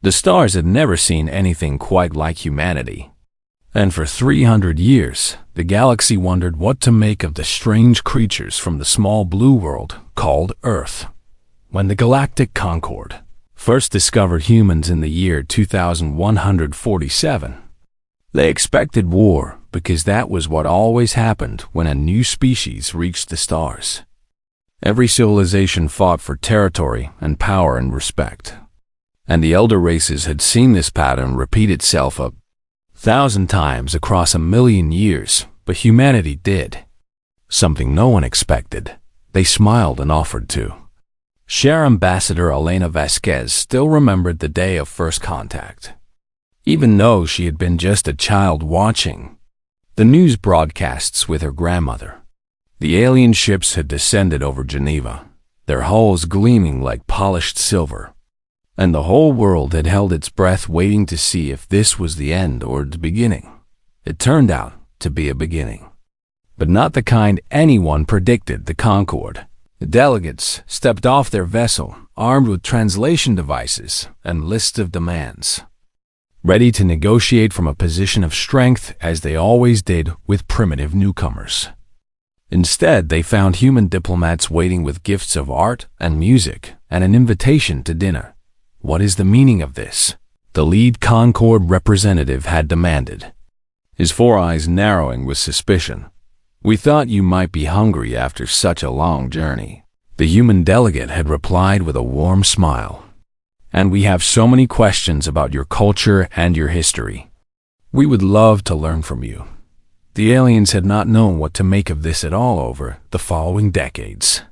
The stars had never seen anything quite like humanity. And for 300 years, the galaxy wondered what to make of the strange creatures from the small blue world called Earth. When the Galactic Concord first discovered humans in the year 2147, they expected war because that was what always happened when a new species reached the stars. Every civilization fought for territory and power and respect. And the elder races had seen this pattern repeat itself 1,000 times across 1,000,000 years, but humanity did something no one expected. They smiled and offered to. Share Ambassador Elena Vasquez still remembered the day of first contact. Even though she had been just a child watching the news broadcasts with her grandmother, the alien ships had descended over Geneva, their hulls gleaming like polished silver. And the whole world had held its breath waiting to see if this was the end or the beginning. It turned out to be a beginning. But not the kind anyone predicted. The Concorde. The delegates stepped off their vessel, armed with translation devices and lists of demands, ready to negotiate from a position of strength as they always did with primitive newcomers. Instead, they found human diplomats waiting with gifts of art and music and an invitation to dinner. What is the meaning of this? The lead Concorde representative had demanded, his four eyes narrowing with suspicion. We thought you might be hungry after such a long journey. The human delegate had replied with a warm smile. And we have so many questions about your culture and your history. We would love to learn from you. The aliens had not known what to make of this at all over the following decades.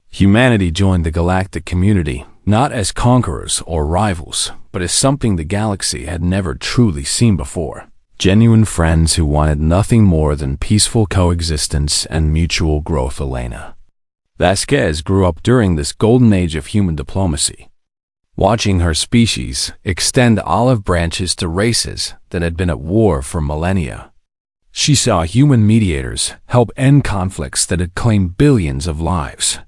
Humanity joined the galactic community, not as conquerors or rivals, but as something the galaxy had never truly seen before. Genuine friends who wanted nothing more than peaceful coexistence and mutual growth. Elena Vasquez grew up during this golden age of human diplomacy, watching her species extend olive branches to races that had been at war for millennia. She saw human mediators help end conflicts that had claimed billions of lives.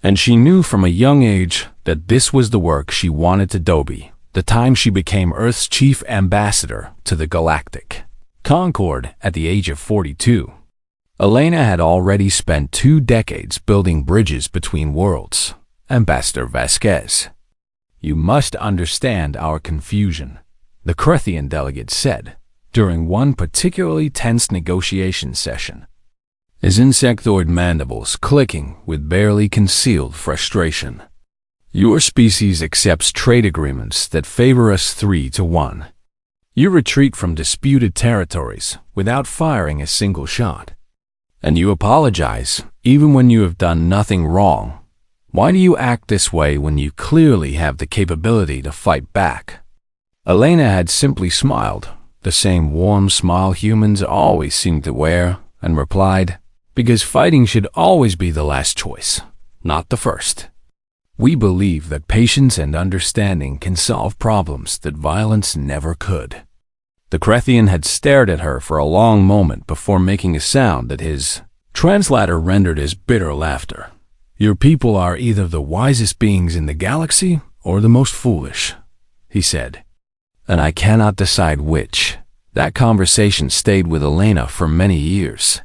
And she knew from a young age that this was the work she wanted to do. The time she became Earth's chief ambassador to the Galactic Concord at the age of 42. Elena had already spent 2 decades building bridges between worlds. Ambassador Vasquez, you must understand our confusion, the Crethian delegate said during one particularly tense negotiation session, his insectoid mandibles clicking with barely concealed frustration. Your species accepts trade agreements that favor us 3-1. You retreat from disputed territories without firing a single shot. And you apologize even when you have done nothing wrong. Why do you act this way when you clearly have the capability to fight back? Elena had simply smiled, the same warm smile humans always seem to wear, and replied, because fighting should always be the last choice, not the first. We believe that patience and understanding can solve problems that violence never could. The Crethian had stared at her for a long moment before making a sound that his translator rendered as bitter laughter. Your people are either the wisest beings in the galaxy or the most foolish, he said. And I cannot decide which. That conversation stayed with Elena for many years,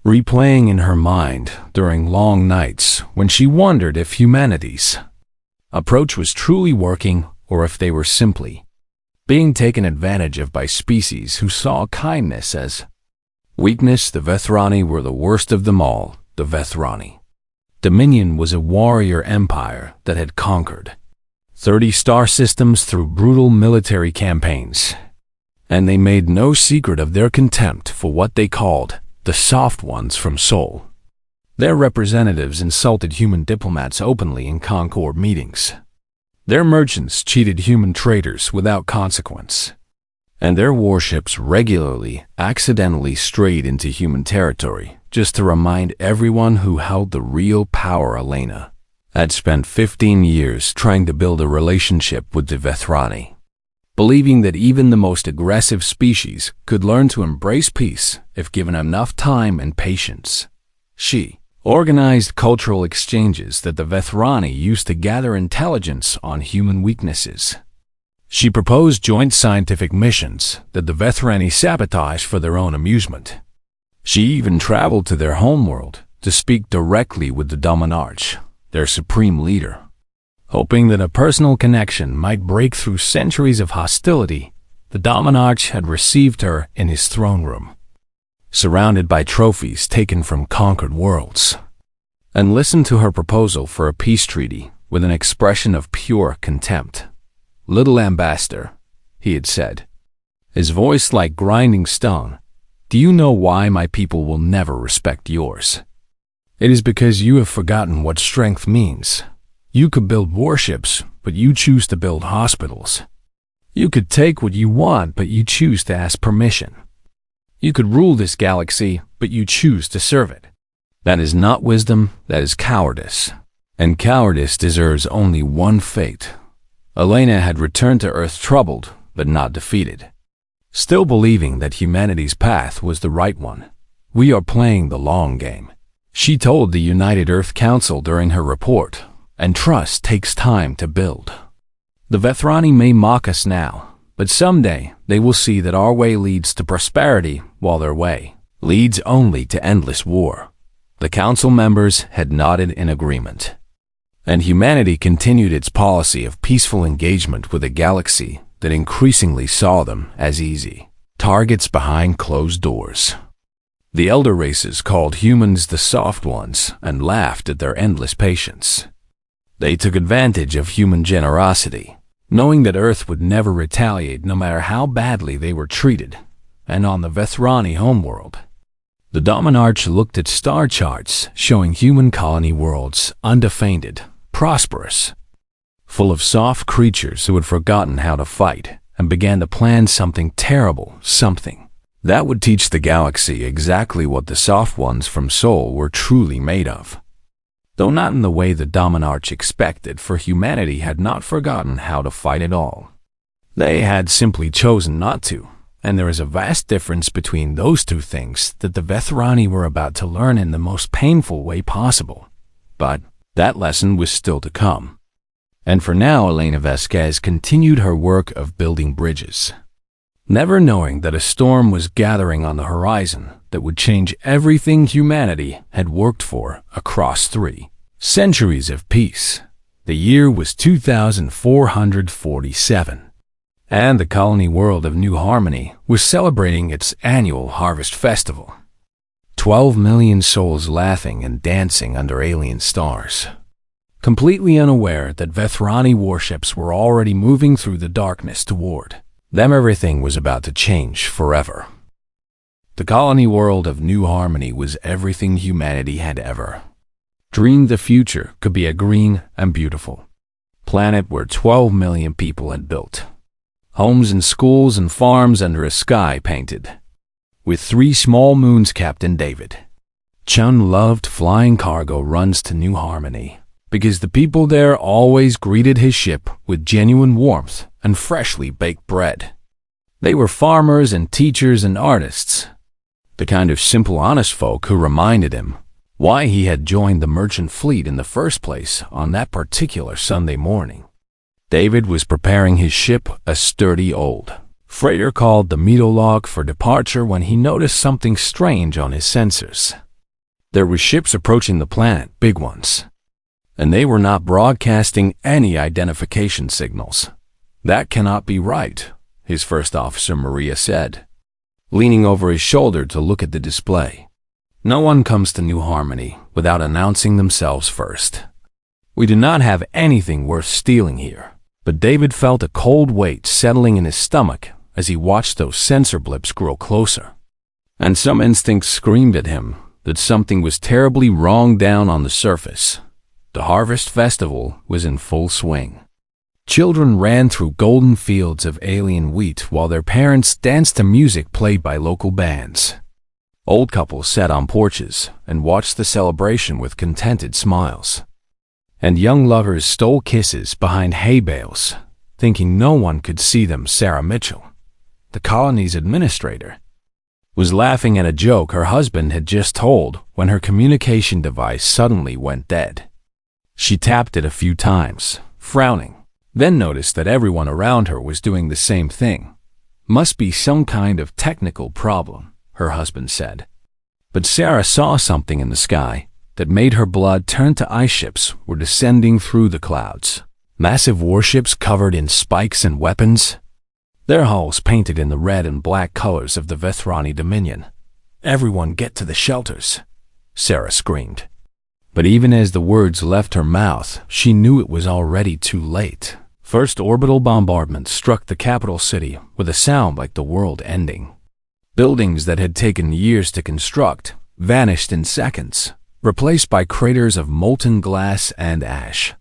replaying in her mind during long nights when she wondered if humanity's approach was truly working or if they were simply being taken advantage of by species who saw kindness as weakness. The Vethrani were the worst of them all. The Vethrani Dominion was a warrior empire that had conquered 30 star systems through brutal military campaigns, and they made no secret of their contempt for what they called the soft ones from Sol. Their representatives insulted human diplomats openly in Concord meetings. Their merchants cheated human traders without consequence, and their warships regularly accidentally strayed into human territory just to remind everyone who held the real power. Elena had spent 15 years trying to build a relationship with the Vethrani, believing that even the most aggressive species could learn to embrace peace if given enough time and patience. She organized cultural exchanges that the Vethrani used to gather intelligence on human weaknesses. She proposed joint scientific missions that the Vethrani sabotaged for their own amusement. She even traveled to their homeworld to speak directly with the Dominarch, their supreme leader, hoping that a personal connection might break through centuries of hostility. The Dominarch had received her in his throne room, surrounded by trophies taken from conquered worlds, and listened to her proposal for a peace treaty with an expression of pure contempt. "Little ambassador," he had said, his voice like grinding stone, "do you know why my people will never respect yours? It is because you have forgotten what strength means. You could build warships, but you choose to build hospitals. You could take what you want, but you choose to ask permission. You could rule this galaxy, but you choose to serve it. That is not wisdom, that is cowardice. And cowardice deserves only one fate." Elena had returned to Earth troubled, but not defeated, still believing that humanity's path was the right one. "We are playing the long game," she told the United Earth Council during her report, "and trust takes time to build. The Vethrani may mock us now, but someday they will see that our way leads to prosperity while their way leads only to endless war." The council members had nodded in agreement, and humanity continued its policy of peaceful engagement with a galaxy that increasingly saw them as easy targets behind closed doors. The elder races called humans the soft ones and laughed at their endless patience. They took advantage of human generosity, knowing that Earth would never retaliate no matter how badly they were treated. And on the Vethrani homeworld, the Dominarch looked at star charts showing human colony worlds undefended, prosperous, full of soft creatures who had forgotten how to fight and began to plan something terrible, something that would teach the galaxy exactly what the soft ones from Sol were truly made of. Though not in the way the Dominarch expected, for humanity had not forgotten how to fight at all. They had simply chosen not to, and there is a vast difference between those two things that the Vethrani were about to learn in the most painful way possible. But that lesson was still to come. And for now, Elena Vasquez continued her work of building bridges, never knowing that a storm was gathering on the horizon that would change everything humanity had worked for across 3 centuries of peace. The year was 2447. And the colony world of New Harmony was celebrating its annual harvest festival. 12 million souls laughing and dancing under alien stars, completely unaware that Vethrani warships were already moving through the darkness toward them. Everything was about to change forever. The colony world of New Harmony was everything humanity had ever dreamed the future could be, a green and beautiful planet where 12 million people had built homes and schools and farms under a sky painted with 3 small moons. Captain David Chun loved flying cargo runs to New Harmony because the people there always greeted his ship with genuine warmth and freshly baked bread. They were farmers and teachers and artists, the kind of simple, honest folk who reminded him why he had joined the merchant fleet in the first place on that particular Sunday morning. David was preparing his ship, a sturdy old freighter called the Meadowlark, for departure when he noticed something strange on his sensors. There were ships approaching the planet, big ones, and they were not broadcasting any identification signals. "That cannot be right," his first officer Maria said, leaning over his shoulder to look at the display. "No one comes to New Harmony without announcing themselves first. We do not have anything worth stealing here." But David felt a cold weight settling in his stomach as he watched those sensor blips grow closer. And some instinct screamed at him that something was terribly wrong down on the surface. The harvest festival was in full swing. Children ran through golden fields of alien wheat while their parents danced to music played by local bands. Old couples sat on porches and watched the celebration with contented smiles. And young lovers stole kisses behind hay bales, thinking no one could see them. Sarah Mitchell, the colony's administrator, was laughing at a joke her husband had just told when her communication device suddenly went dead. She tapped it a few times, frowning, then noticed that everyone around her was doing the same thing. Must be some kind of technical problem, her husband said. But Sarah saw something in the sky that made her blood turn to. Ice ships were descending through the clouds. Massive warships covered in spikes and weapons, their hulls painted in the red and black colors of the Vethrani Dominion. "Everyone get to the shelters," Sarah screamed. But even as the words left her mouth, she knew it was already too late. First orbital bombardment struck the capital city with a sound like the world ending. Buildings that had taken years to construct vanished in seconds, replaced by craters of molten glass and ash.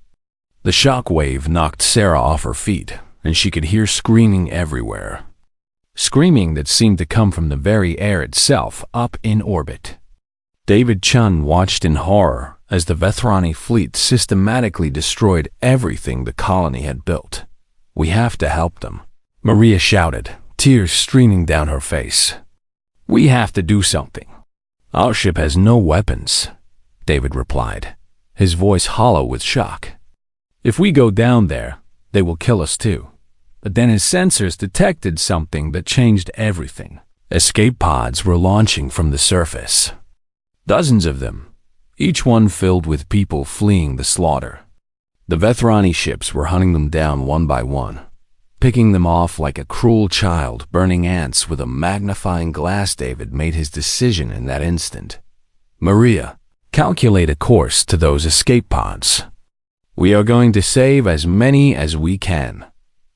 The shock wave knocked Sarah off her feet, and she could hear screaming everywhere. Screaming that seemed to come from the very air itself up in orbit. David Chun watched in horror as the Vethrani fleet systematically destroyed everything the colony had built. "We have to help them," Maria shouted, tears streaming down her face. "We have to do something." "Our ship has no weapons," David replied, his voice hollow with shock. "If we go down there, they will kill us too." But then his sensors detected something that changed everything. Escape pods were launching from the surface. Dozens of them, each one filled with people fleeing the slaughter. The Vethrani ships were hunting them down one by one, picking them off like a cruel child burning ants with a magnifying glass. David made his decision in that instant. "Maria, calculate a course to those escape pods. We are going to save as many as we can."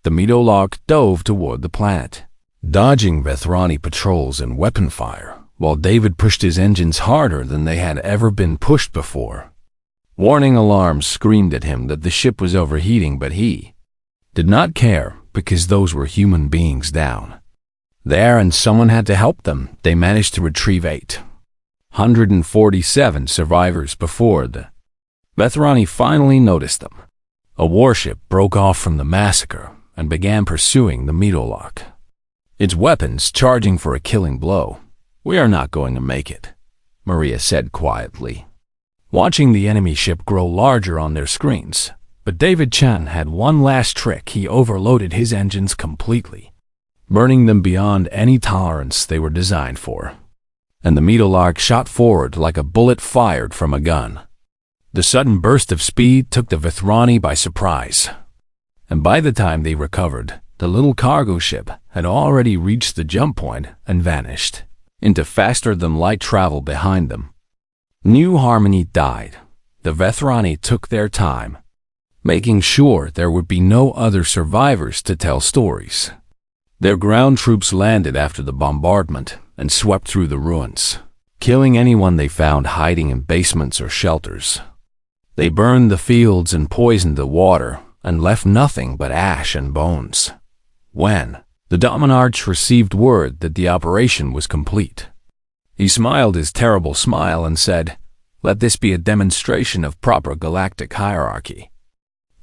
The Meadowlark dove toward the planet, dodging Vethrani patrols and weapon fire, while David pushed his engines harder than they had ever been pushed before. Warning alarms screamed at him that the ship was overheating, but he did not care because those were human beings down there and someone had to help them. They managed to retrieve 847 survivors before the Vethrani finally noticed them. A warship broke off from the massacre and began pursuing the Meadowlark, its weapons charging for a killing blow. "We are not going to make it," Maria said quietly, watching the enemy ship grow larger on their screens. But David Chan had one last trick. He overloaded his engines completely, burning them beyond any tolerance they were designed for. And the Meadowlark shot forward like a bullet fired from a gun. The sudden burst of speed took the Vethrani by surprise, and by the time they recovered, the little cargo ship had already reached the jump point and vanished into faster-than-light travel behind them. New Harmony died. The Vethrani took their time, making sure there would be no other survivors to tell stories. Their ground troops landed after the bombardment and swept through the ruins, killing anyone they found hiding in basements or shelters. They burned the fields and poisoned the water and left nothing but ash and bones. When the Dominarch received word that the operation was complete, he smiled his terrible smile and said, "Let this be a demonstration of proper galactic hierarchy."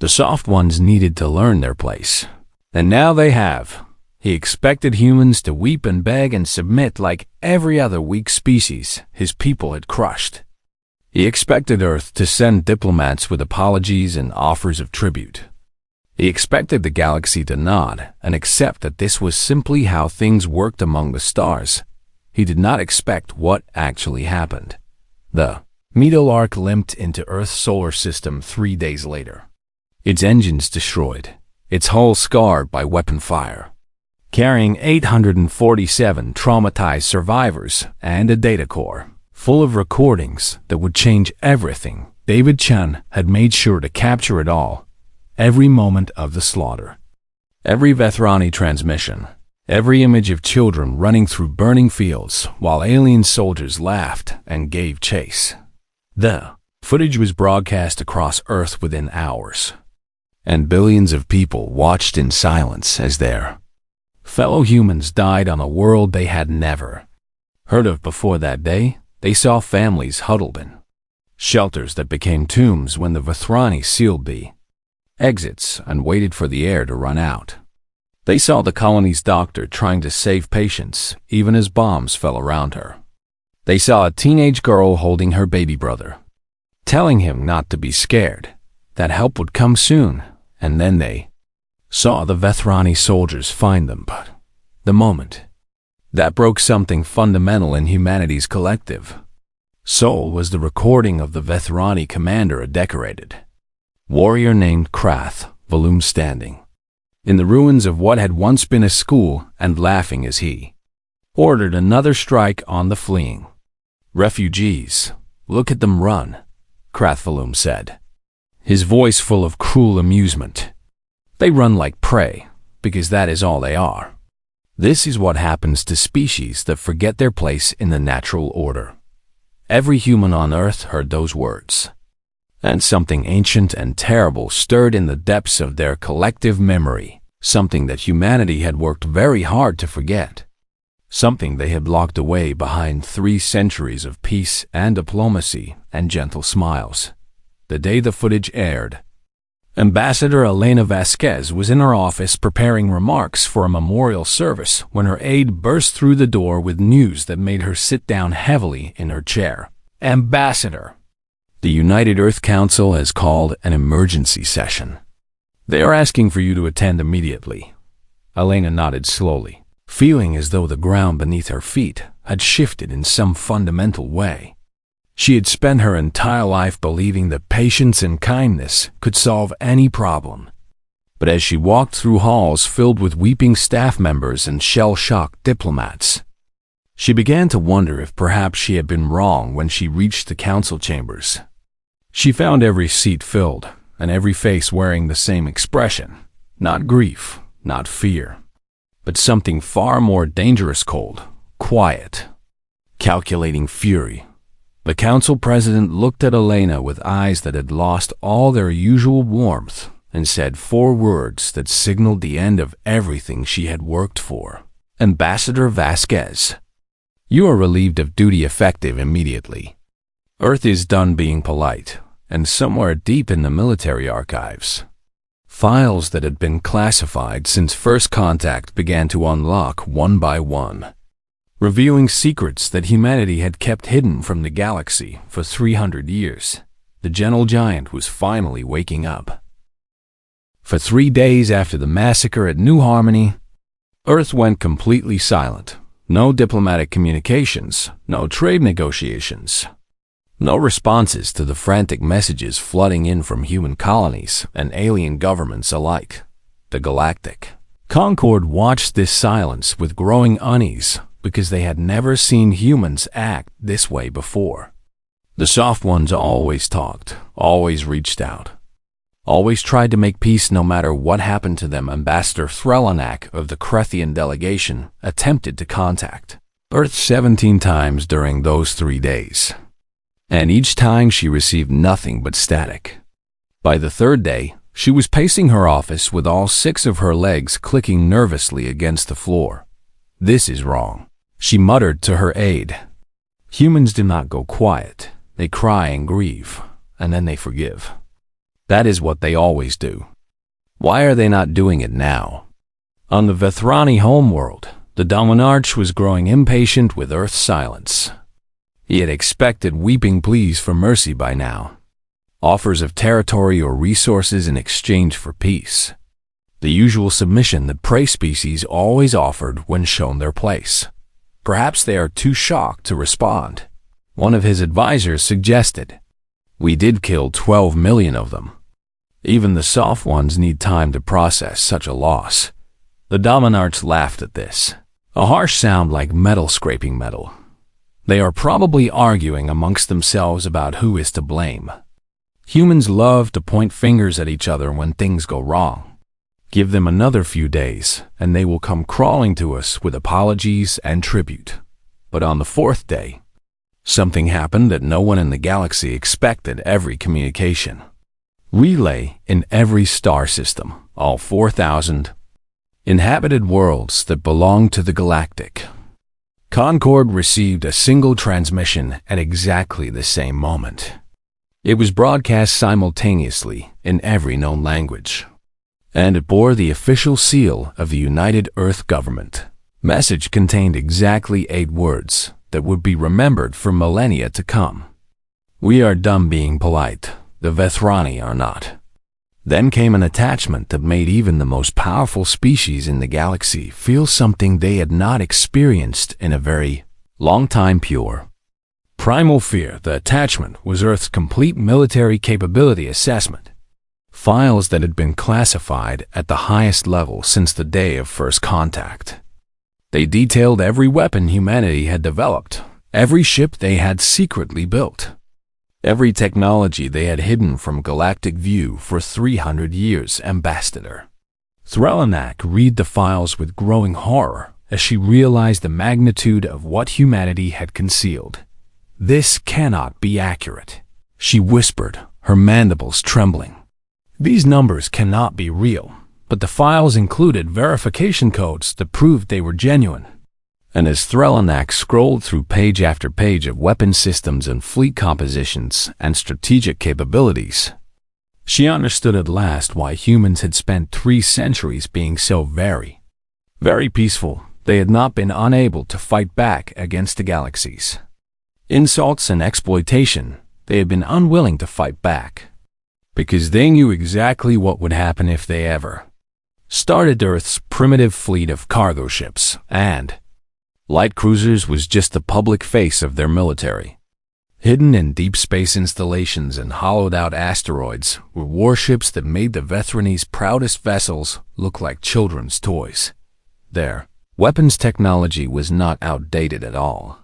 The soft ones needed to learn their place, and now they have. He expected humans to weep and beg and submit like every other weak species his people had crushed. He expected Earth to send diplomats with apologies and offers of tribute. He expected the galaxy to nod and accept that this was simply how things worked among the stars. He did not expect what actually happened. The Meadowlark limped into Earth's solar system 3 days later, its engines destroyed, its hull scarred by weapon fire, carrying 847 traumatized survivors and a data core full of recordings that would change everything. David Chan had made sure to capture it all, every moment of the slaughter, every Vethrani transmission, every image of children running through burning fields while alien soldiers laughed and gave chase. The footage was broadcast across Earth within hours, and billions of people watched in silence as their fellow humans died on a world they had never heard of before. That day, they saw families huddled in shelters that became tombs when the Vethrani sealed the exits and waited for the air to run out. They saw the colony's doctor trying to save patients even as bombs fell around her. They saw a teenage girl holding her baby brother, telling him not to be scared, that help would come soon, and then they saw the Vethrani soldiers find them, but the moment that broke something fundamental in humanity's collective soul was the recording of the Vethrani commander, a decorated warrior named Krath, Volum, standing in the ruins of what had once been a school and laughing as he ordered another strike on the fleeing refugees. "Look at them run," Krath Volum said, his voice full of cruel amusement. "They run like prey, because that is all they are. This is what happens to species that forget their place in the natural order." Every human on Earth heard those words, and something ancient and terrible stirred in the depths of their collective memory, something that humanity had worked very hard to forget, something they had locked away behind 3 centuries of peace and diplomacy and gentle smiles. The day the footage aired, Ambassador Elena Vasquez was in her office preparing remarks for a memorial service when her aide burst through the door with news that made her sit down heavily in her chair. "Ambassador, the United Earth Council has called an emergency session. They are asking for you to attend immediately." Elena nodded slowly, feeling as though the ground beneath her feet had shifted in some fundamental way. She had spent her entire life believing that patience and kindness could solve any problem. But as she walked through halls filled with weeping staff members and shell-shocked diplomats, she began to wonder if perhaps she had been wrong when she reached the council chambers. She found every seat filled and every face wearing the same expression, not grief, not fear, but something far more dangerous: cold, quiet, calculating fury. The council president looked at Elena with eyes that had lost all their usual warmth and said 4 words that signaled the end of everything she had worked for. "Ambassador Vasquez, you are relieved of duty effective immediately. Earth is done being polite, and somewhere deep in the military archives, files that had been classified since first contact began to unlock one by one, revealing secrets that humanity had kept hidden from the galaxy for 300 years. The gentle giant was finally waking up. For 3 days after the massacre at New Harmony, Earth went completely silent. No diplomatic communications, no trade negotiations, no responses to the frantic messages flooding in from human colonies and alien governments alike. The Galactic Concord watched this silence with growing unease, because they had never seen humans act this way before. The soft ones always talked, always reached out, always tried to make peace no matter what happened to them. Ambassador Threlanak of the Krethian delegation attempted to contact Earth 17 times during those 3 days, and each time she received nothing but static. By the 3rd day, she was pacing her office with all 6 of her legs clicking nervously against the floor. "This is wrong," she muttered to her aide. "Humans do not go quiet. They cry and grieve, and then they forgive. That is what they always do. Why are they not doing it now?" On the Vethrani homeworld, the Dominarch was growing impatient with Earth's silence. He had expected weeping pleas for mercy by now, offers of territory or resources in exchange for peace, the usual submission that prey species always offered when shown their place. Perhaps they are too shocked to respond. One of his advisors suggested, "We did kill 12 million of them. Even the soft ones need time to process such a loss." The Dominarch laughed at this, a harsh sound like metal scraping metal. "They are probably arguing amongst themselves about who is to blame. Humans love to point fingers at each other when things go wrong. Give them another few days, and they will come crawling to us with apologies and tribute." But on the 4th day, something happened that no one in the galaxy expected. Every communication relay in every star system, all 4,000 inhabited worlds that belong to the Galactic Concord, received a single transmission at exactly the same moment. It was broadcast simultaneously in every known language, and it bore the official seal of the United Earth Government. Message contained exactly 8 words that would be remembered for millennia to come. "We are done being polite. The Vethrani are not. Then came an attachment that made even the most powerful species in the galaxy feel something they had not experienced in a very long time. Pure primal fear. The attachment was Earth's complete military capability assessment. Files that had been classified at the highest level since the day of first contact. They detailed every weapon humanity had developed, every ship they had secretly built, every technology they had hidden from galactic view for 300 years. Ambassador Threlanak read the files with growing horror as she realized the magnitude of what humanity had concealed. "This cannot be accurate," she whispered, her mandibles trembling. "These numbers cannot be real." But the files included verification codes that proved they were genuine. And as Threlanak scrolled through page after page of weapon systems and fleet compositions and strategic capabilities, she understood at last why humans had spent 3 centuries being so very peaceful. They had not been unable to fight back against the galaxies insults and exploitation. They had been unwilling to fight back because they knew exactly what would happen if they ever started. Earth's primitive fleet of cargo ships and light cruisers was just the public face of their military. Hidden in deep space installations and hollowed-out asteroids were warships that made the Vethrani's proudest vessels look like children's toys. Their weapons technology was not outdated at all.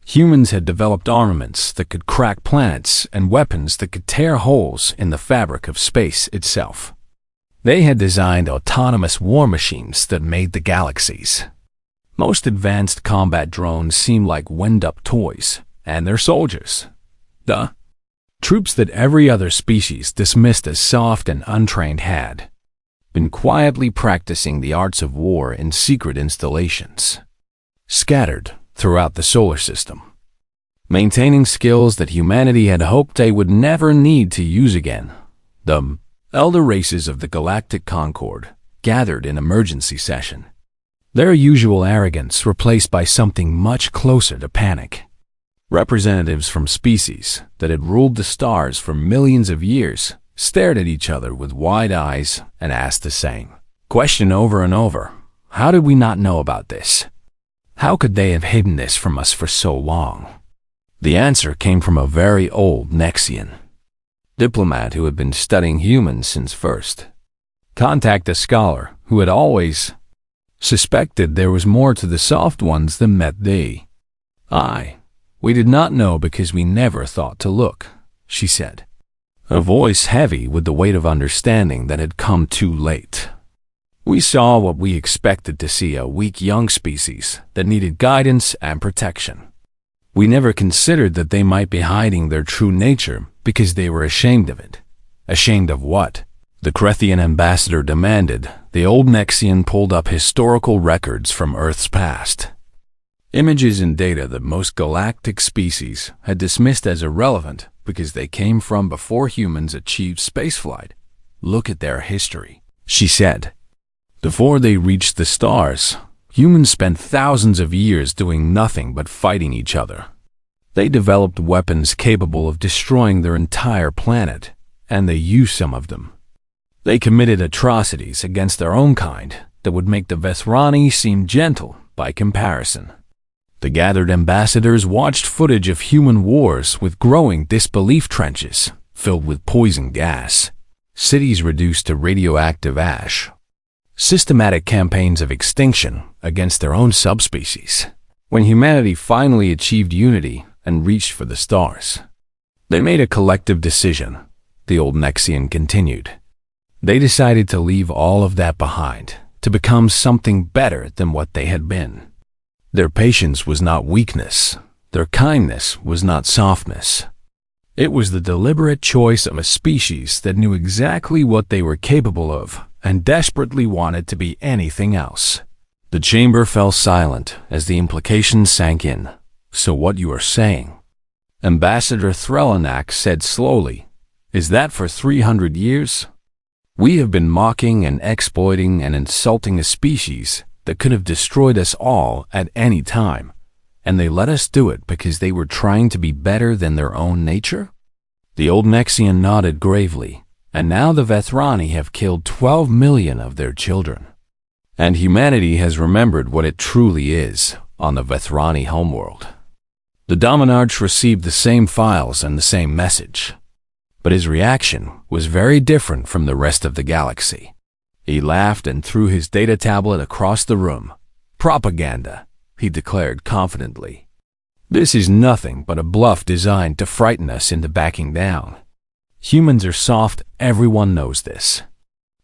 Humans had developed armaments that could crack planets and weapons that could tear holes in the fabric of space itself. They had designed autonomous war machines that made the galaxy's most advanced combat drones seem like wind-up toys, and their soldiers, the troops that every other species dismissed as soft and untrained, had been quietly practicing the arts of war in secret installations, scattered throughout the solar system, maintaining skills that humanity had hoped they would never need to use again. The elder races of the Galactic Concord gathered in emergency session, their usual arrogance replaced by something much closer to panic. Representatives from species that had ruled the stars for millions of years stared at each other with wide eyes and asked the same question over and over. How did we not know about this? How could they have hidden this from us for so long? The answer came from a very old Nexian diplomat who had been studying humans since first contact, a scholar who had always suspected there was more to the soft ones than met the eye. "We did not know because we never thought to look," she said, a voice heavy with the weight of understanding that had come too late. "We saw what we expected to see, a weak young species that needed guidance and protection. We never considered that they might be hiding their true nature because they were ashamed of it." "Ashamed of what?" the Krethian ambassador demanded. The old Nexian pulled up historical records from Earth's past. Images and data that most galactic species had dismissed as irrelevant because they came from before humans achieved spaceflight. "Look at their history," she said. "Before they reached the stars, humans spent thousands of years doing nothing but fighting each other. They developed weapons capable of destroying their entire planet, and they used some of them. They committed atrocities against their own kind that would make the Vethrani seem gentle by comparison." The gathered ambassadors watched footage of human wars with growing disbelief. Trenches filled with poison gas, cities reduced to radioactive ash, systematic campaigns of extinction against their own subspecies. When humanity finally achieved unity and reached for the stars, they made a collective decision, the old Nexian continued. They decided to leave all of that behind, to become something better than what they had been. Their patience was not weakness. Their kindness was not softness. It was the deliberate choice of a species that knew exactly what they were capable of and desperately wanted to be anything else. The chamber fell silent as the implications sank in. "So what you are saying," Ambassador Threlanak said slowly, "is that for 300 years, we have been mocking and exploiting and insulting a species that could have destroyed us all at any time, and they let us do it because they were trying to be better than their own nature?" The old Nexian nodded gravely, And now the Vethrani have killed 12 million of their children. And humanity has remembered what it truly is on the Vethrani homeworld. The Dominarch received the same files and the same message. But his reaction was very different from the rest of the galaxy. He laughed and threw his data tablet across the room. "Propaganda," he declared confidently. "This is nothing but a bluff designed to frighten us into backing down. Humans are soft, everyone knows this.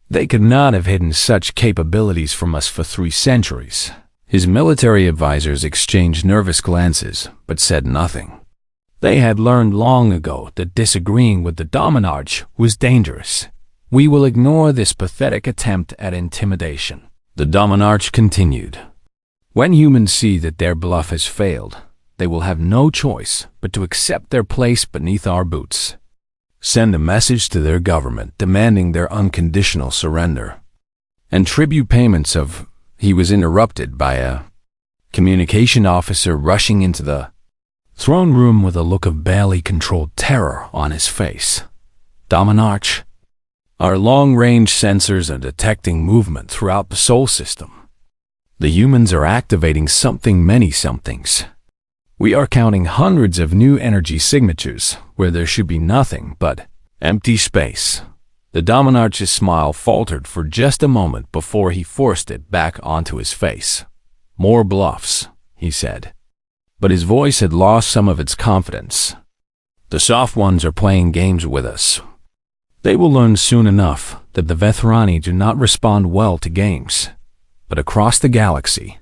They could not have hidden such capabilities from us for 3 centuries. His military advisors exchanged nervous glances, but said nothing. They had learned long ago that disagreeing with the Dominarch was dangerous. "We will ignore this pathetic attempt at intimidation," the Dominarch continued. "When humans see that their bluff has failed, they will have no choice but to accept their place beneath our boots. Send a message to their government demanding their unconditional surrender. And tribute payments of—" He was interrupted by a communication officer rushing into the throne room with a look of barely controlled terror on his face. "Dominarch, our long-range sensors are detecting movement throughout the Sol system. The humans are activating many somethings. We are counting hundreds of new energy signatures where there should be nothing but empty space." The Dominarch's smile faltered for just a moment before he forced it back onto his face. "More bluffs," he said. But his voice had lost some of its confidence. "The soft ones are playing games with us. They will learn soon enough that the Vethrani do not respond well to games. But across the galaxy,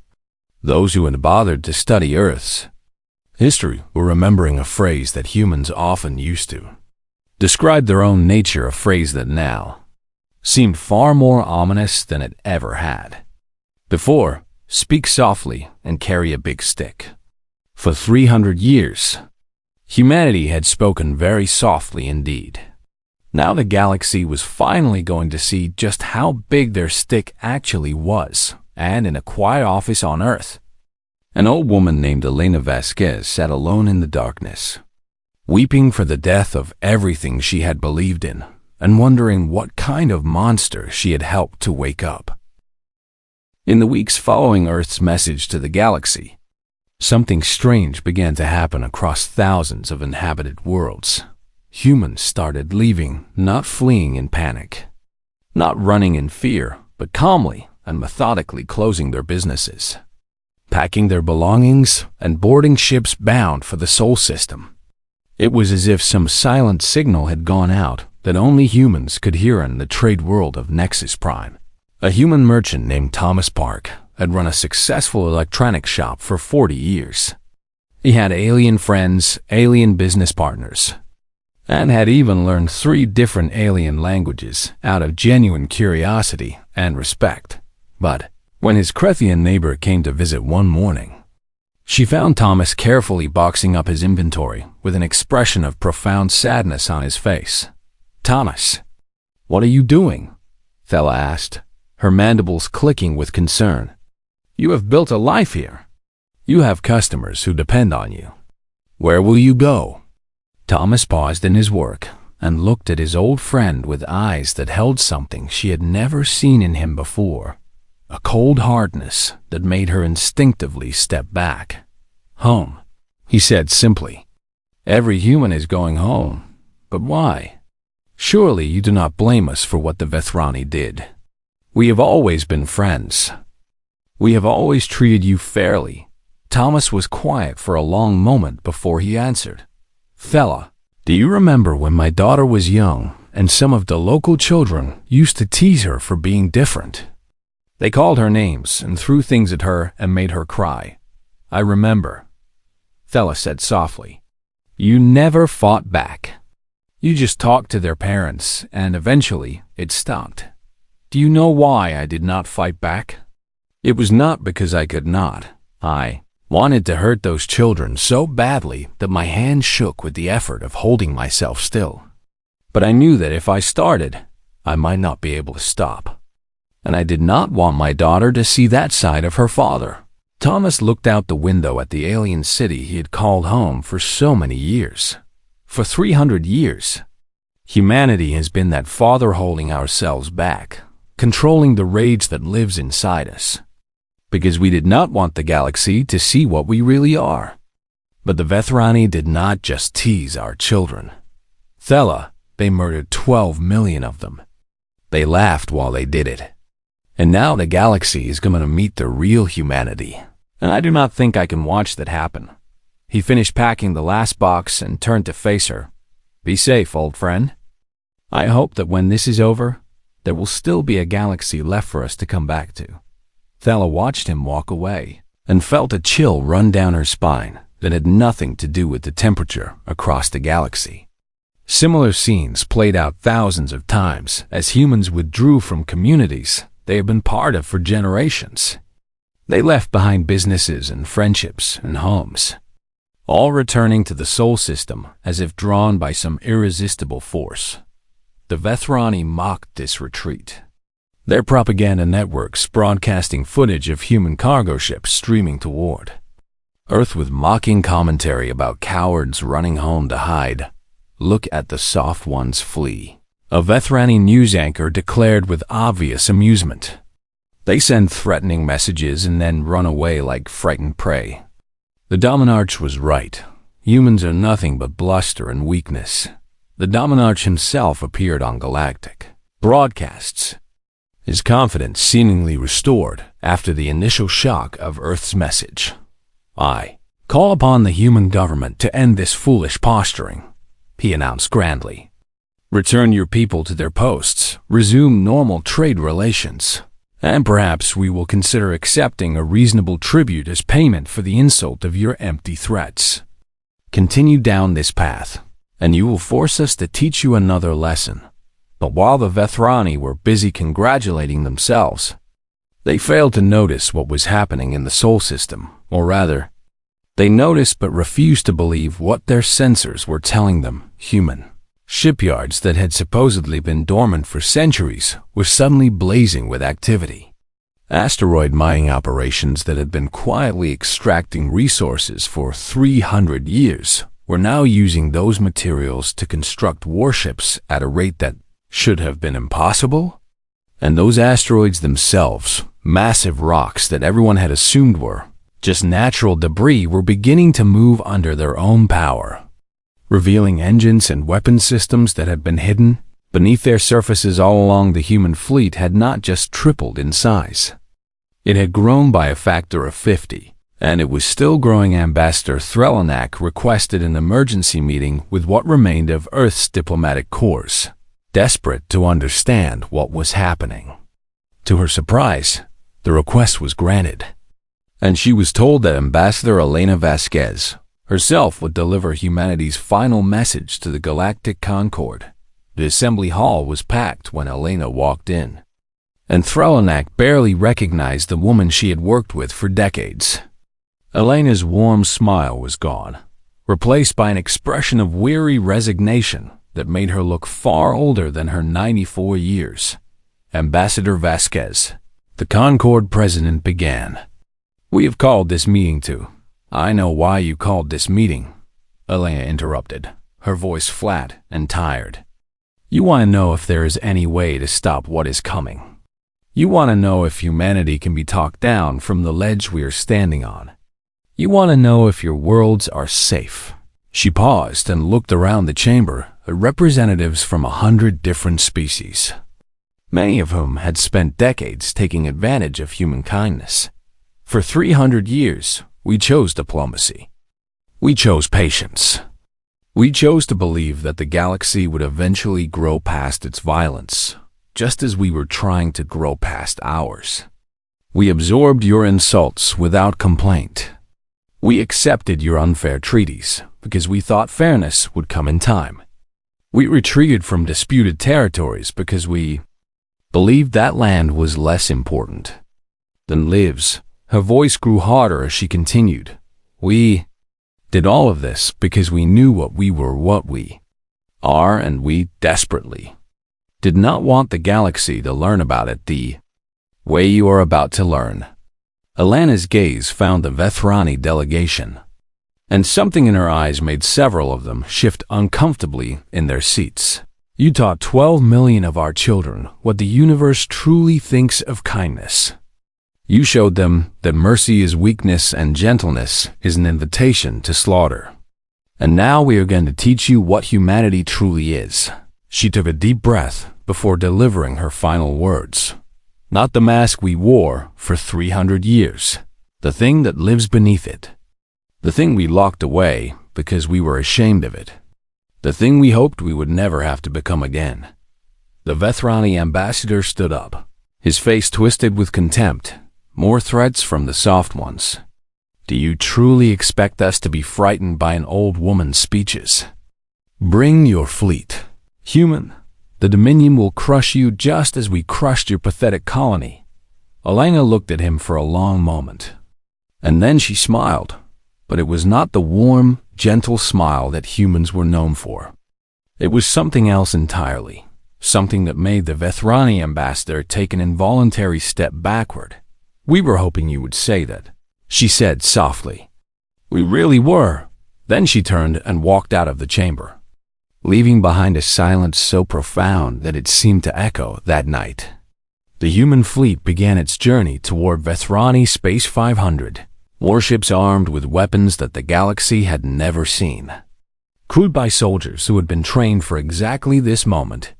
those who had bothered to study Earth's history were remembering a phrase that humans often used to describe their own nature, a phrase that now seemed far more ominous than it ever had. Before, speak softly and carry a big stick. For 300 years, humanity had spoken very softly indeed. Now the galaxy was finally going to see just how big their stick actually was, and in a quiet office on Earth, an old woman named Elena Vasquez sat alone in the darkness, weeping for the death of everything she had believed in, and wondering what kind of monster she had helped to wake up. In the weeks following Earth's message to the galaxy, something strange began to happen across thousands of inhabited worlds. Humans started leaving, not fleeing in panic, not running in fear, but calmly and methodically closing their businesses, packing their belongings, and boarding ships bound for the Sol system. It was as if some silent signal had gone out that only humans could hear in the trade world of Nexus Prime. A human merchant named Thomas Park had run a successful electronics shop for 40 years. He had alien friends, alien business partners, and had even learned 3 different alien languages out of genuine curiosity and respect. But when his Krethian neighbor came to visit one morning, she found Thomas carefully boxing up his inventory with an expression of profound sadness on his face. "Thomas, what are you doing?" Thela asked, her mandibles clicking with concern. "You have built a life here. You have customers who depend on you. Where will you go?" Thomas paused in his work and looked at his old friend with eyes that held something she had never seen in him before, a cold hardness that made her instinctively step back. "Home," he said simply. "Every human is going home. But why? Surely you do not blame us for what the Vethrani did. We have always been friends. We have always treated you fairly." Thomas was quiet for a long moment before he answered. "Thela, do you remember when my daughter was young and some of the local children used to tease her for being different? They called her names and threw things at her and made her cry. I remember," Thela said softly. "You never fought back. You just talked to their parents, and eventually it stopped. Do you know why I did not fight back? It was not because I could not. I wanted to hurt those children so badly that my hand shook with the effort of holding myself still. But I knew that if I started, I might not be able to stop. And I did not want my daughter to see that side of her father." Thomas looked out the window at the alien city he had called home for so many years. For 300 years, Humanity has been that father holding ourselves back, controlling the rage that lives inside us. Because we did not want the galaxy to see what we really are. But the Vethrani did not just tease our children. Thela, they murdered 12 million of them. They laughed while they did it. And now the galaxy is going to meet the real humanity. And I do not think I can watch that happen. He finished packing the last box and turned to face her. Be safe, old friend. I hope that when this is over, there will still be a galaxy left for us to come back to. Thela watched him walk away and felt a chill run down her spine that had nothing to do with the temperature across the galaxy. Similar scenes played out thousands of times as humans withdrew from communities they have been part of for generations. They left behind businesses and friendships and homes, all returning to the Sol system as if drawn by some irresistible force. The Vethrani mocked this retreat. Their propaganda networks broadcasting footage of human cargo ships streaming toward Earth with mocking commentary about cowards running home to hide. Look at the soft ones flee. A Vethrani news anchor declared with obvious amusement. They send threatening messages and then run away like frightened prey. The Dominarch was right. Humans are nothing but bluster and weakness. The Dominarch himself appeared on Galactic broadcasts, his confidence seemingly restored after the initial shock of Earth's message. I call upon the human government to end this foolish posturing, he announced grandly. Return your people to their posts, resume normal trade relations, and perhaps we will consider accepting a reasonable tribute as payment for the insult of your empty threats. Continue down this path, and you will force us to teach you another lesson. But while the Vethrani were busy congratulating themselves, they failed to notice what was happening in the Sol system, or rather, they noticed but refused to believe what their sensors were telling them. Human shipyards that had supposedly been dormant for centuries were suddenly blazing with activity. Asteroid mining operations that had been quietly extracting resources for 300 years were now using those materials to construct warships at a rate that should have been impossible. And those asteroids themselves, massive rocks that everyone had assumed were just natural debris, were beginning to move under their own power, revealing engines and weapon systems that had been hidden beneath their surfaces all along. The human fleet had not just tripled in size. It had grown by a factor of 50, and it was still growing. Ambassador Threlanak requested an emergency meeting with what remained of Earth's diplomatic corps, desperate to understand what was happening. To her surprise, the request was granted, and she was told that Ambassador Elena Vasquez herself would deliver humanity's final message to the Galactic Concord. The assembly hall was packed when Elena walked in, and Threlanak barely recognized the woman she had worked with for decades. Elena's warm smile was gone, replaced by an expression of weary resignation that made her look far older than her 94 years. Ambassador Vasquez, the Concord president, began. We have called this meeting to... I know why you called this meeting, Elena interrupted, her voice flat and tired. You want to know if there is any way to stop what is coming. You want to know if humanity can be talked down from the ledge we are standing on. You want to know if your worlds are safe. She paused and looked around the chamber at representatives from 100 different species, many of whom had spent decades taking advantage of human kindness. For 300 years, we chose diplomacy. We chose patience. We chose to believe that the galaxy would eventually grow past its violence, just as we were trying to grow past ours. We absorbed your insults without complaint. We accepted your unfair treaties because we thought fairness would come in time. We retreated from disputed territories because we believed that land was less important than lives. Her voice grew harder as she continued. We did all of this because we knew what we are, and we desperately did not want the galaxy to learn about it the way you are about to learn. Elena's gaze found the Vethrani delegation, and something in her eyes made several of them shift uncomfortably in their seats. You taught 12 million of our children what the universe truly thinks of kindness. You showed them that mercy is weakness and gentleness is an invitation to slaughter. And now we are going to teach you what humanity truly is. She took a deep breath before delivering her final words. Not the mask we wore for 300 years. The thing that lives beneath it. The thing we locked away because we were ashamed of it. The thing we hoped we would never have to become again. The Vethrani ambassador stood up, his face twisted with contempt. More threats from the soft ones. Do you truly expect us to be frightened by an old woman's speeches? Bring your fleet. Human, the Dominion will crush you just as we crushed your pathetic colony. Elena looked at him for a long moment. And then she smiled, but it was not the warm, gentle smile that humans were known for. It was something else entirely, something that made the Vethrani ambassador take an involuntary step backward. We were hoping you would say that, she said softly. We really were. Then she turned and walked out of the chamber, leaving behind a silence so profound that it seemed to echo that night. The human fleet began its journey toward Vethrani Space 500. Warships armed with weapons that the galaxy had never seen. Crewed by soldiers who had been trained for exactly this moment.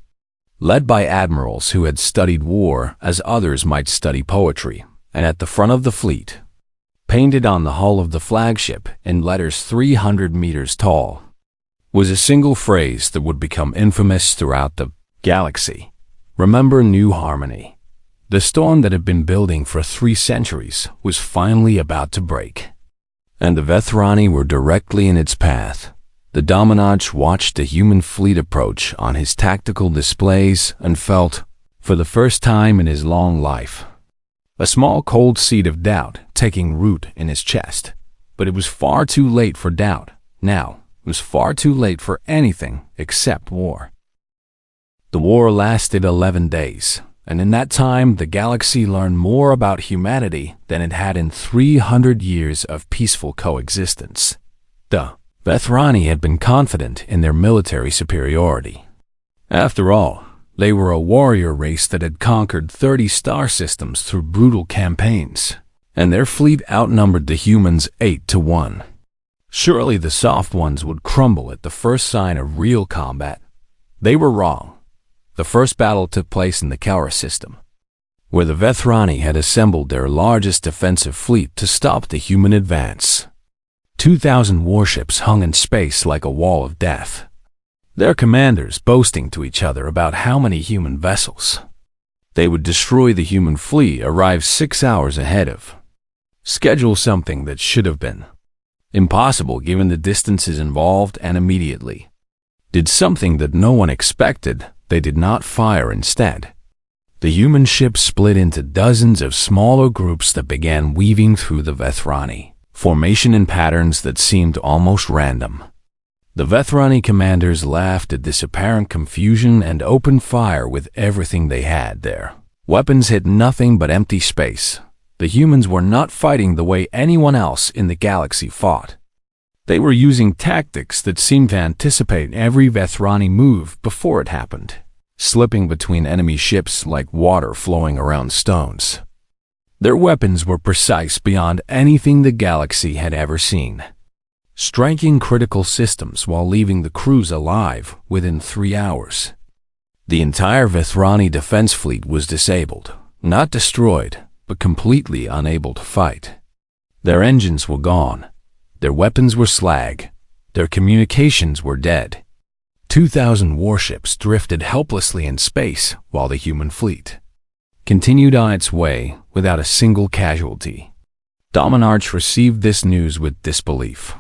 Led by admirals who had studied war as others might study poetry. And at the front of the fleet, painted on the hull of the flagship in letters 300 meters tall, was a single phrase that would become infamous throughout the galaxy. Remember New Harmony. The storm that had been building for 3 centuries was finally about to break. And the Vethrani were directly in its path. The Dominant watched the human fleet approach on his tactical displays and felt, for the first time in his long life, a small cold seed of doubt taking root in his chest. But it was far too late for doubt. Now, it was far too late for anything except war. The war lasted 11 days. And in that time, the galaxy learned more about humanity than it had in 300 years of peaceful coexistence. The Vethrani had been confident in their military superiority. After all, they were a warrior race that had conquered 30 star systems through brutal campaigns, and their fleet outnumbered the humans 8-1. Surely the soft ones would crumble at the first sign of real combat. They were wrong. The first battle took place in the Kaura system, where the Vethrani had assembled their largest defensive fleet to stop the human advance. 2,000 warships hung in space like a wall of death, their commanders boasting to each other about how many human vessels they would destroy. The human fleet arrived 6 hours ahead of schedule, something that should have been impossible given the distances involved, and immediately did something that no one expected. They did not fire instead. The human ship split into dozens of smaller groups that began weaving through the Vethrani formation in patterns that seemed almost random. The Vethrani commanders laughed at this apparent confusion and opened fire with everything they had there. Weapons hit nothing but empty space. The humans were not fighting the way anyone else in the galaxy fought. They were using tactics that seemed to anticipate every Vethrani move before it happened, slipping between enemy ships like water flowing around stones. Their weapons were precise beyond anything the galaxy had ever seen, striking critical systems while leaving the crews alive within 3 hours. The entire Vethrani defense fleet was disabled, not destroyed, but completely unable to fight. Their engines were gone. Their weapons were slag. Their communications were dead. 2,000 warships drifted helplessly in space while the human fleet continued on its way without a single casualty. Dominarch received this news with disbelief.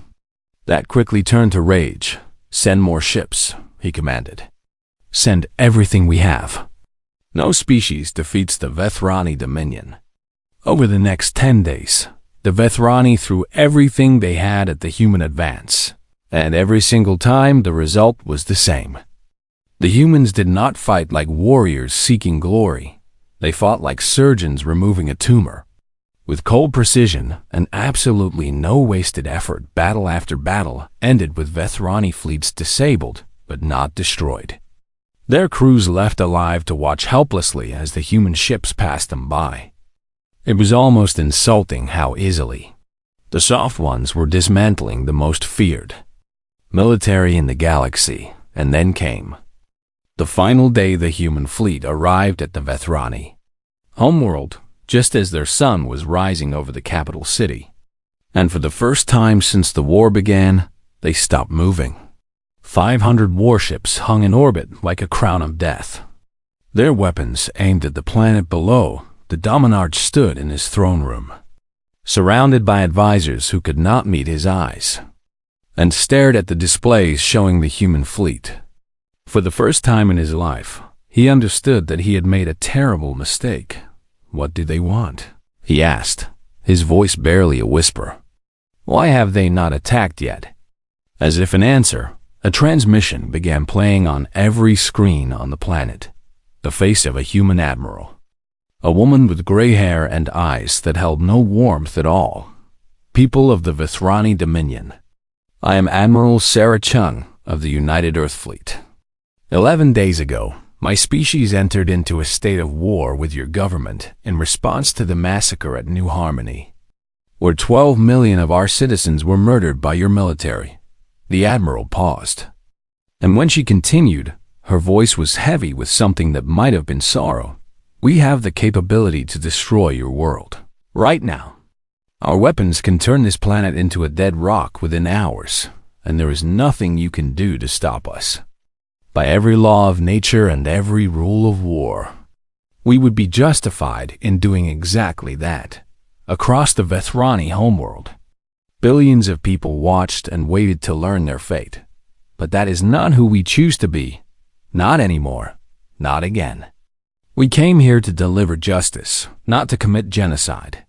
That quickly turned to rage. Send more ships, he commanded. Send everything we have. No species defeats the Vethrani Dominion. Over the next 10 days, the Vethrani threw everything they had at the human advance, and every single time the result was the same. The humans did not fight like warriors seeking glory. They fought like surgeons removing a tumor. With cold precision and absolutely no wasted effort, battle after battle ended with Vethrani fleets disabled but not destroyed. Their crews left alive to watch helplessly as the human ships passed them by. It was almost insulting how easily the soft ones were dismantling the most feared military in the galaxy. And then came the final day the human fleet arrived at the Vethrani homeworld, just as their sun was rising over the capital city. And for the first time since the war began, they stopped moving. 500 warships hung in orbit like a crown of death. Their weapons aimed at the planet below. The Dominarch stood in his throne room, surrounded by advisors who could not meet his eyes, and stared at the displays showing the human fleet. For the first time in his life, he understood that he had made a terrible mistake. What do they want? He asked, his voice barely a whisper. Why have they not attacked yet? As if in answer, a transmission began playing on every screen on the planet. The face of a human admiral. A woman with gray hair and eyes that held no warmth at all. People of the Vethrani Dominion. I am Admiral Sarah Chung of the United Earth Fleet. 11 days ago, my species entered into a state of war with your government in response to the massacre at New Harmony, where 12 million of our citizens were murdered by your military. The Admiral paused. And when she continued, her voice was heavy with something that might have been sorrow. We have the capability to destroy your world. Right now. Our weapons can turn this planet into a dead rock within hours, and there is nothing you can do to stop us. By every law of nature and every rule of war, we would be justified in doing exactly that. Across the Vethrani homeworld, billions of people watched and waited to learn their fate. But that is not who we choose to be. Not anymore. Not again. We came here to deliver justice, not to commit genocide.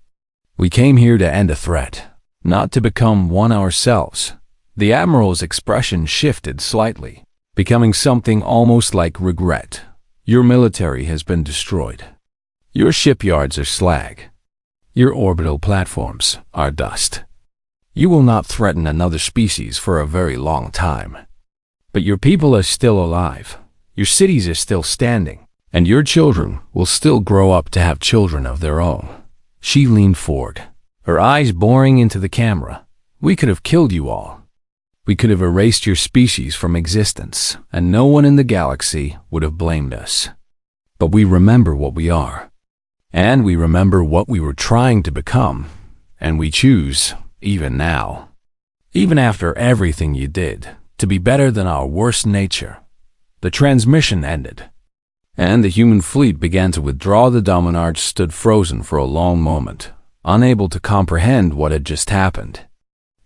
We came here to end a threat, not to become one ourselves. The Admiral's expression shifted slightly, becoming something almost like regret. Your military has been destroyed. Your shipyards are slag. Your orbital platforms are dust. You will not threaten another species for a very long time. But your people are still alive. Your cities are still standing. And your children will still grow up to have children of their own. She leaned forward, her eyes boring into the camera. We could have killed you all. We could have erased your species from existence, and no one in the galaxy would have blamed us. But we remember what we are. And we remember what we were trying to become. And we choose, even now, even after everything you did, to be better than our worst nature. The transmission ended. And the human fleet began to withdraw. The Dominarch stood frozen for a long moment, unable to comprehend what had just happened.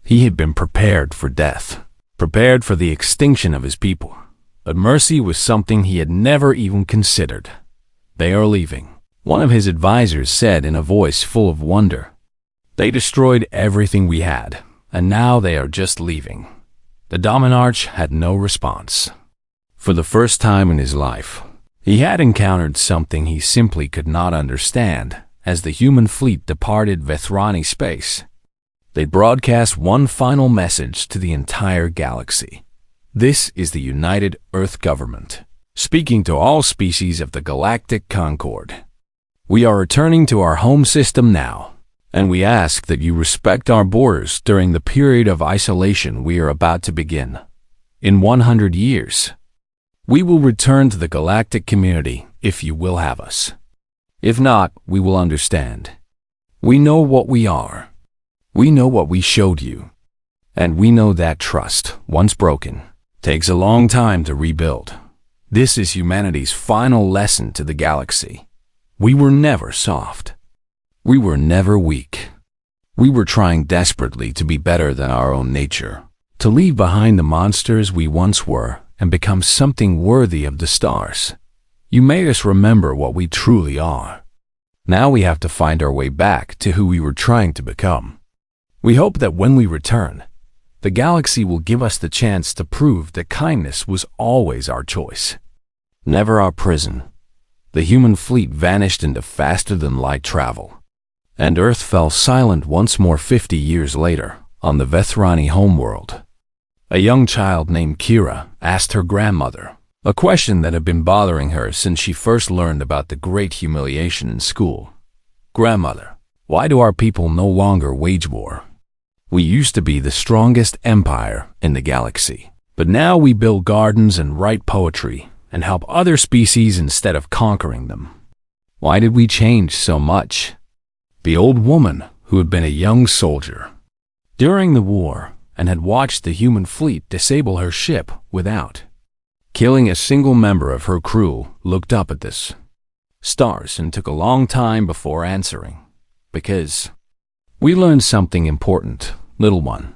He had been prepared for death, prepared for the extinction of his people. But mercy was something he had never even considered. They are leaving, one of his advisors said in a voice full of wonder. They destroyed everything we had, and now they are just leaving. The Dominarch had no response. For the first time in his life, he had encountered something he simply could not understand as the human fleet departed Vethrani space. They broadcast one final message to the entire galaxy. This is the United Earth Government, speaking to all species of the Galactic Concord. We are returning to our home system now, and we ask that you respect our borders during the period of isolation we are about to begin. In 100 years, we will return to the galactic community if you will have us. If not, we will understand. We know what we are. We know what we showed you. And we know that trust, once broken, takes a long time to rebuild. This is humanity's final lesson to the galaxy. We were never soft. We were never weak. We were trying desperately to be better than our own nature, to leave behind the monsters we once were and become something worthy of the stars. You made us remember what we truly are. Now we have to find our way back to who we were trying to become. We hope that when we return, the galaxy will give us the chance to prove that kindness was always our choice, never our prison. The human fleet vanished into faster-than-light travel, and Earth fell silent once more 50 years later on the Vethrani homeworld. A young child named Kira asked her grandmother, A question that had been bothering her since she first learned about the great humiliation in school. Grandmother, why do our people no longer wage war? We used to be the strongest empire in the galaxy, but now we build gardens and write poetry and help other species instead of conquering them. Why did we change so much? The old woman, who had been a young soldier during the war and had watched the human fleet disable her ship without killing a single member of her crew, looked up at this stars and took a long time before answering. Because we learned something important, little one.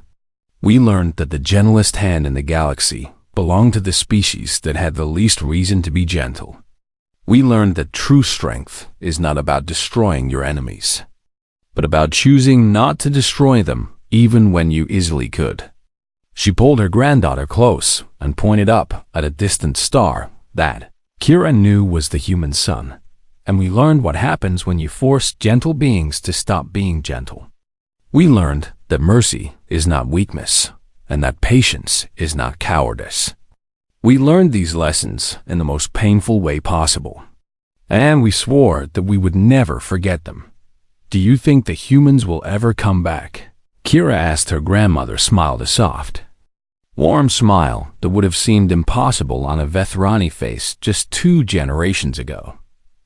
We learned that the gentlest hand in the galaxy belonged to the species that had the least reason to be gentle. We learned that true strength is not about destroying your enemies, but about choosing not to destroy them even when you easily could. She pulled her granddaughter close and pointed up at a distant star that Kira knew was the human sun. And we learned what happens when you force gentle beings to stop being gentle. We learned that mercy is not weakness, and that patience is not cowardice. We learned these lessons in the most painful way possible, and we swore that we would never forget them. Do you think the humans will ever come back? Kira asked. Her grandmother smiled a soft, warm smile that would have seemed impossible on a Vethrani face just 2 generations ago.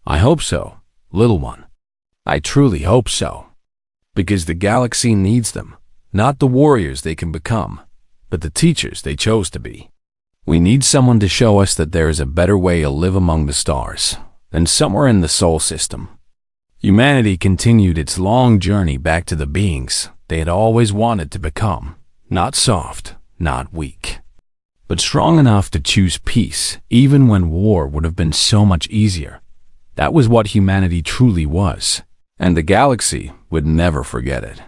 I hope so, little one. I truly hope so. Because the galaxy needs them, not the warriors they can become, but the teachers they chose to be. We need someone to show us that there is a better way to live among the stars than somewhere in the Sol system. Humanity continued its long journey back to the beings they had always wanted to become, not soft, not weak, but strong enough to choose peace even when war would have been so much easier. That was what humanity truly was, and the galaxy would never forget it.